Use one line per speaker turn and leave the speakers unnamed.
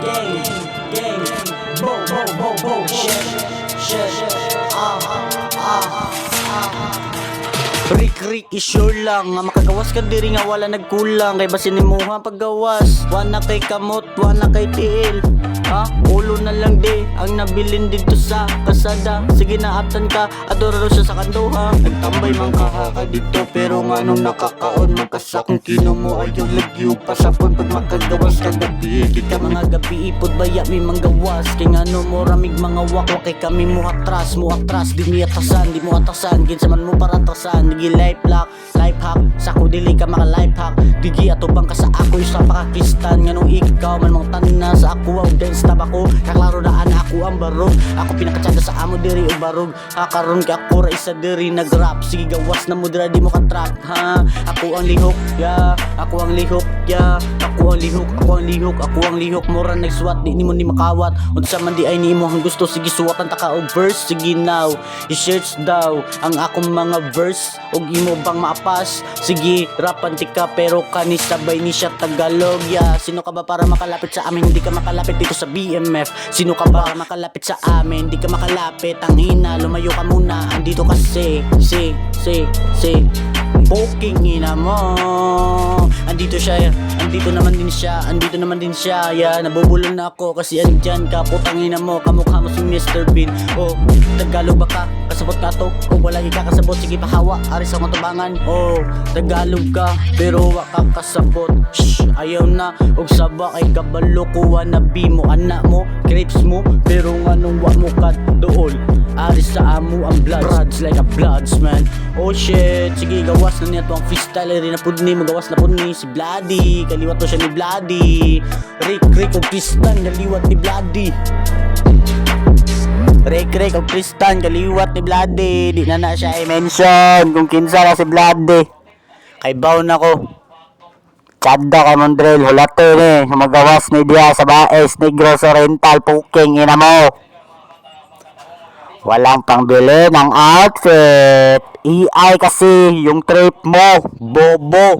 gang, bo, shit, Rick, isure lang nga makagawas ka diri nga wala nagkulang. Kay basin nimuha paggawas, wana kay kamot, wana kay tiil. Ulo na lang di ang nabilin dito sa kasada. Sige na atan ka, adoro siya sa kanduha. Nagtambay man ka dito, pero nga nung nakakaon magkasakong kino mo ayaw lagyo pasapon pag makagawas ka gabi. Kita mga gabi ipod baya may manggawas. Kay nga no mo ramig mga wakwak kay kami mo atras, di mi atasan, di mo atasan. Ginsa man mo para atasan, digi life hack, sako dili ka maka life hack. Digi atubang ka sa ako sa Pakistan. Nga nung ikaw man mong tanan sa ako ang dance tab ako. Kaklaro daan ako ang barog. Ako pinakatsada sa amo diri o barog. Karon kay ako ra isa diri nagrap. Sige gawas na mo dira di mo ka-trap ha. Ako ang lihok ya, ako ang lihok ya. Ako ang lihok mura nagsuwat di nimo ni makawat. Unsa man di ay nimo ang gusto sige suwatan ta ka og verse. Sige now i-search daw ang akong mga verse og imo bang maapas. Sige rapan ti ka pero kani sabay ni siya Tagalog ya. Sino ka ba para makalapit sa amin? Hindi ka makalapit dito sa BMF. Sino ka ba makalapit sa amin? Hindi ka makalapit. Ang ina lumayo ka muna. Andito kasi booking ina mo. Andito siya, andito naman din siya yeah, nabubulol na ako kasi andyan ka. Putang ina mo, kamukha mo si Mr. Bean. Oh, Tagalog ba ka? Kasabot ka to? Kung wala ka kasabot, sige pahawa, aris ako tubangan. Oh, Tagalog ka, pero wa ka kasabot. Shh, ayaw na, og saba kay kabalo ko wanabi mo, anak mo, crepes mo, pero nga nung wa mo ka dool. Aris sa amo ang bloods like a bloods man. Oh shit, sige gawas na niya to ang freestyle. Rin na pud ni, magawas na pud ni si Bloody. Kaliwat to siya ni Bloody. Rick o Tristan, kaliwat ni Bloody. Rick o Tristan, kaliwat ni Bloody. Di na siya i-mention kung kinsa na si Bloody. Kay baw na ko. Chadda kay Mondrel, hulatin eh. Magawas ni Dia sa Baes, Negros Oriental, Puking, ina mo. Walang pangbili ng outfit. EI kasi yung trip mo, bobo.